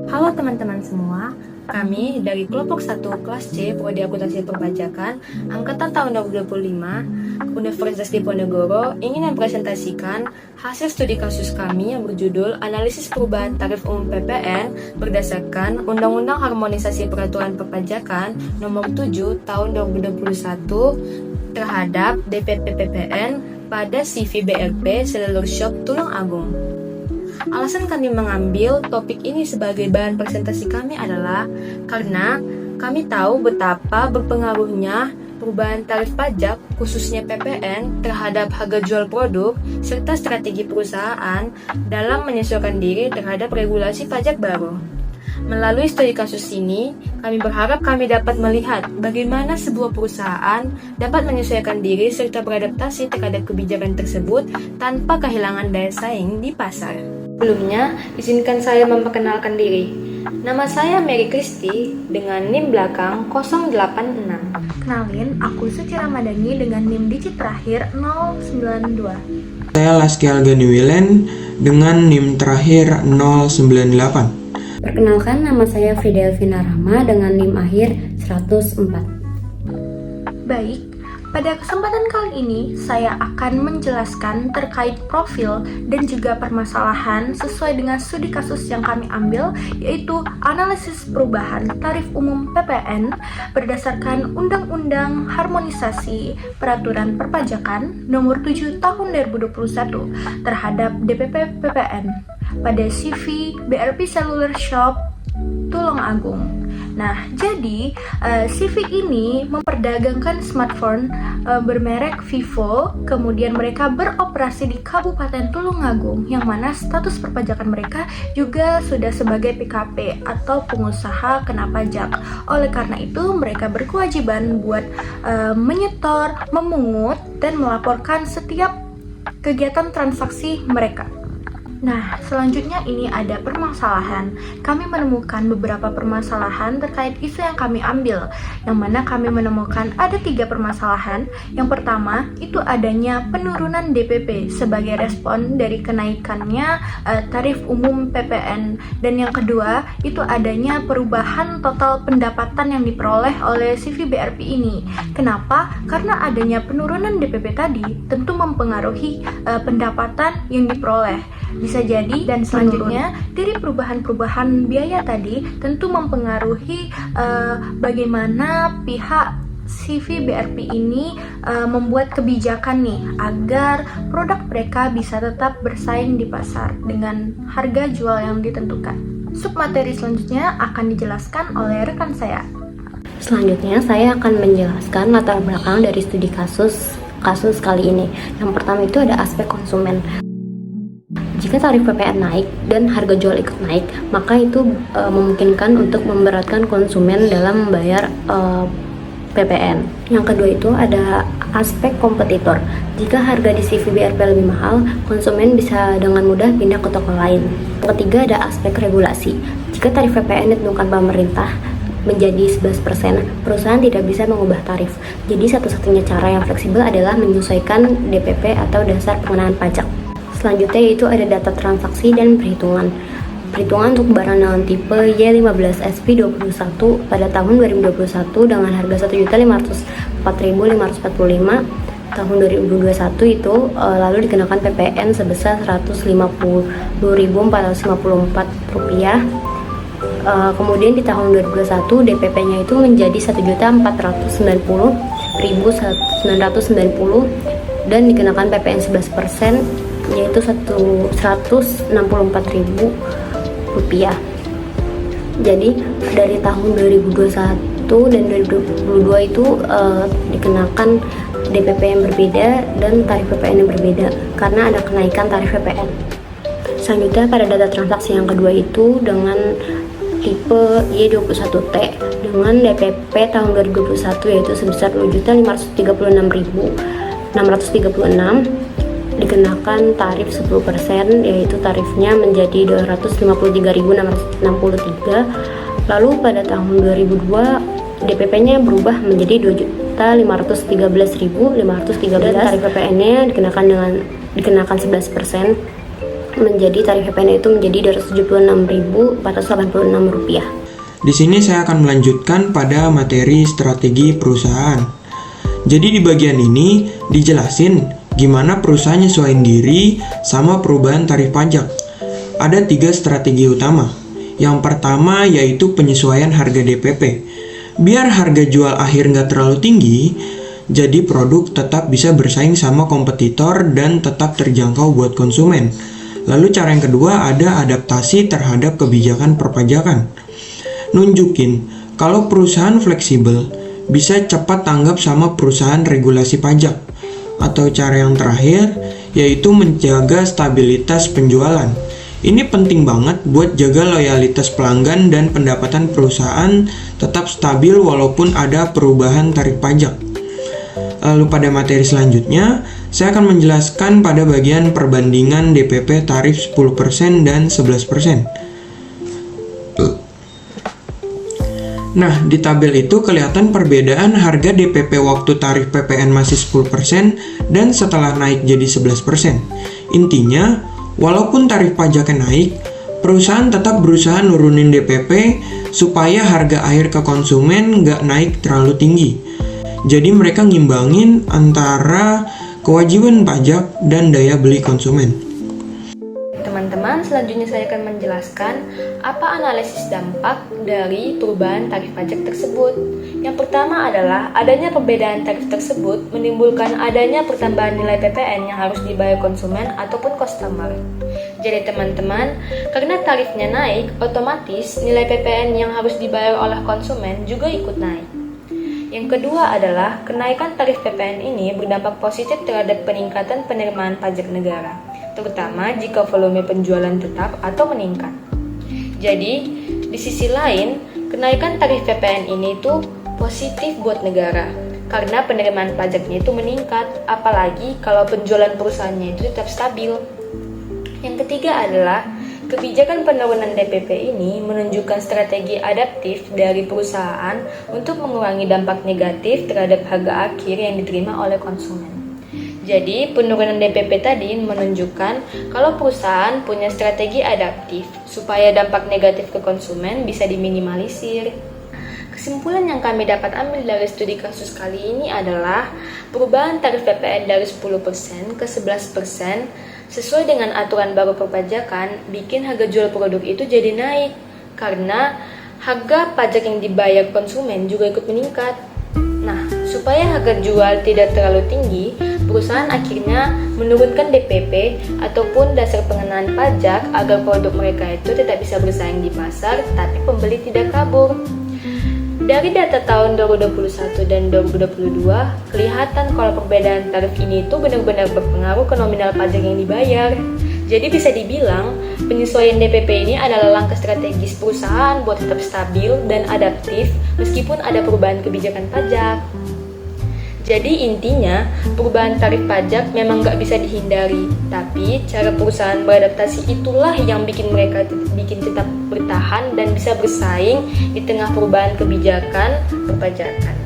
Halo teman-teman semua, kami dari kelompok 1 kelas C Prodi Akuntansi Perpajakan angkatan tahun 2025 Universitas Diponegoro ingin mempresentasikan hasil studi kasus kami yang berjudul Analisis Perubahan Tarif Umum PPN berdasarkan Undang-Undang Harmonisasi Peraturan Perpajakan Nomor 7 Tahun 2021 terhadap DPP PPN pada CV BRP Seluler Shop Tulung Agung. Alasan kami mengambil topik ini sebagai bahan presentasi kami adalah karena kami tahu betapa berpengaruhnya perubahan tarif pajak, khususnya PPN, terhadap harga jual produk, serta strategi perusahaan dalam menyesuaikan diri terhadap regulasi pajak baru. Melalui studi kasus ini, kami berharap kami dapat melihat bagaimana sebuah perusahaan dapat menyesuaikan diri serta beradaptasi terhadap kebijakan tersebut tanpa kehilangan daya saing di pasar. Sebelumnya, izinkan saya memperkenalkan diri. Nama saya Mary Christy dengan NIM belakang 086. Kenalin, aku Suci Ramadhani dengan NIM digit terakhir 092. Saya Lasky Algani Wilen dengan NIM terakhir 098. Perkenalkan, nama saya Frida Elvina Rahma dengan NIM akhir 104. Baik, pada kesempatan kali ini saya akan menjelaskan terkait profil dan juga permasalahan sesuai dengan studi kasus yang kami ambil, yaitu analisis perubahan tarif umum PPN berdasarkan Undang-Undang Harmonisasi Peraturan Perpajakan Nomor 7 Tahun 2021 terhadap DPP PPN pada CV BRP Seluler Shop Tulung Agung. Nah, jadi CV ini memperdagangkan smartphone bermerek Vivo, kemudian mereka beroperasi di Kabupaten Tulungagung, yang mana status perpajakan mereka juga sudah sebagai PKP atau pengusaha kena pajak. Oleh karena itu, mereka berkewajiban buat menyetor, memungut, dan melaporkan setiap kegiatan transaksi mereka. Nah, selanjutnya ini ada permasalahan. Kami menemukan beberapa permasalahan terkait isu yang kami ambil, yang mana kami menemukan ada 3 permasalahan. Yang pertama, itu adanya penurunan DPP sebagai respon dari kenaikannya tarif umum PPN. Dan yang kedua, itu adanya perubahan total pendapatan yang diperoleh oleh CV BRP ini. Kenapa? Karena adanya penurunan DPP tadi tentu mempengaruhi pendapatan yang diperoleh. Bisa jadi, dan selanjutnya dari perubahan-perubahan biaya tadi tentu mempengaruhi bagaimana pihak CV BRP ini membuat kebijakan nih agar produk mereka bisa tetap bersaing di pasar dengan harga jual yang ditentukan. Submateri selanjutnya akan dijelaskan oleh rekan saya. Selanjutnya saya akan menjelaskan latar belakang dari studi kasus kali ini. Yang pertama itu ada aspek konsumen. Jika tarif PPN naik dan harga jual ikut naik, maka itu memungkinkan untuk memberatkan konsumen dalam membayar PPN. Yang kedua itu ada aspek kompetitor. Jika harga di CV BRP lebih mahal, konsumen bisa dengan mudah pindah ke toko lain. Yang ketiga ada aspek regulasi. Jika tarif PPN ditentukan pemerintah menjadi 11%, perusahaan tidak bisa mengubah tarif. Jadi satu-satunya cara yang fleksibel adalah menyesuaikan DPP atau dasar pengenaan pajak. Selanjutnya itu ada data transaksi dan perhitungan. Perhitungan untuk barang dengan tipe Y15SP21 pada tahun 2021 dengan harga Rp1.504.545. Tahun 2021 itu lalu dikenakan PPN sebesar Rp150.454. Kemudian di tahun 2021 DPP-nya itu menjadi Rp1.490.990 dan dikenakan PPN 11%, yaitu Rp164.000. Jadi dari tahun 2021 dan 2022 itu dikenakan DPP yang berbeda dan tarif PPN yang berbeda karena ada kenaikan tarif PPN. Selanjutnya pada data transaksi yang kedua itu dengan tipe Y21T dengan DPP tahun 2021 yaitu sebesar Rp2.536.636, dikenakan tarif 10%, yaitu tarifnya menjadi Rp253.663. Lalu pada tahun 2002 DPP-nya berubah menjadi Rp2.513.513. Tarif PPN-nya dikenakan 11%, menjadi tarif PPN itu menjadi Rp276.486. Di sini saya akan melanjutkan pada materi strategi perusahaan. Jadi di bagian ini dijelasin gimana perusahaan nyesuaiin diri sama perubahan tarif pajak. Ada 3 strategi utama. Yang pertama yaitu penyesuaian harga DPP. Biar harga jual akhir nggak terlalu tinggi, jadi produk tetap bisa bersaing sama kompetitor dan tetap terjangkau buat konsumen. Lalu cara yang kedua ada adaptasi terhadap kebijakan perpajakan. Nunjukin kalau perusahaan fleksibel bisa cepat tanggap sama perusahaan regulasi pajak. Atau cara yang terakhir yaitu menjaga stabilitas penjualan. Ini penting banget buat jaga loyalitas pelanggan dan pendapatan perusahaan tetap stabil walaupun ada perubahan tarif pajak. Lalu pada materi selanjutnya, saya akan menjelaskan pada bagian perbandingan DPP tarif 10% dan 11%. Nah, di tabel itu kelihatan perbedaan harga DPP waktu tarif PPN masih 10% dan setelah naik jadi 11%. Intinya, walaupun tarif pajaknya naik, perusahaan tetap berusaha nurunin DPP supaya harga akhir ke konsumen nggak naik terlalu tinggi. Jadi mereka ngimbangin antara kewajiban pajak dan daya beli konsumen. Teman-teman, selanjutnya saya akan menjelaskan apa analisis dampak dari perubahan tarif pajak tersebut. Yang pertama adalah adanya perbedaan tarif tersebut menimbulkan adanya pertambahan nilai PPN yang harus dibayar konsumen ataupun customer. Jadi teman-teman, karena tarifnya naik, otomatis nilai PPN yang harus dibayar oleh konsumen juga ikut naik. Yang kedua adalah kenaikan tarif PPN ini berdampak positif terhadap peningkatan penerimaan pajak negara, terutama jika volume penjualan tetap atau meningkat. Jadi, di sisi lain, kenaikan tarif PPN ini tuh positif buat negara, karena penerimaan pajaknya itu meningkat, apalagi kalau penjualan perusahaannya itu tetap stabil. Yang ketiga adalah kebijakan penurunan DPP ini menunjukkan strategi adaptif dari perusahaan untuk mengurangi dampak negatif terhadap harga akhir yang diterima oleh konsumen. Jadi, penurunan DPP tadi menunjukkan kalau perusahaan punya strategi adaptif supaya dampak negatif ke konsumen bisa diminimalisir. Kesimpulan yang kami dapat ambil dari studi kasus kali ini adalah perubahan tarif PPN dari 10% ke 11% sesuai dengan aturan baru perpajakan bikin harga jual produk itu jadi naik karena harga pajak yang dibayar konsumen juga ikut meningkat. Nah, supaya harga jual tidak terlalu tinggi, perusahaan akhirnya menurunkan DPP ataupun dasar pengenaan pajak agar produk mereka itu tetap bisa bersaing di pasar tapi pembeli tidak kabur. Dari data tahun 2021 dan 2022, kelihatan kalau perbedaan tarif ini itu benar-benar berpengaruh ke nominal pajak yang dibayar. Jadi bisa dibilang, penyesuaian DPP ini adalah langkah strategis perusahaan buat tetap stabil dan adaptif meskipun ada perubahan kebijakan pajak. Jadi intinya, perubahan tarif pajak memang nggak bisa dihindari, tapi cara perusahaan beradaptasi itulah yang bikin mereka tetap bertahan dan bisa bersaing di tengah perubahan kebijakan perpajakan.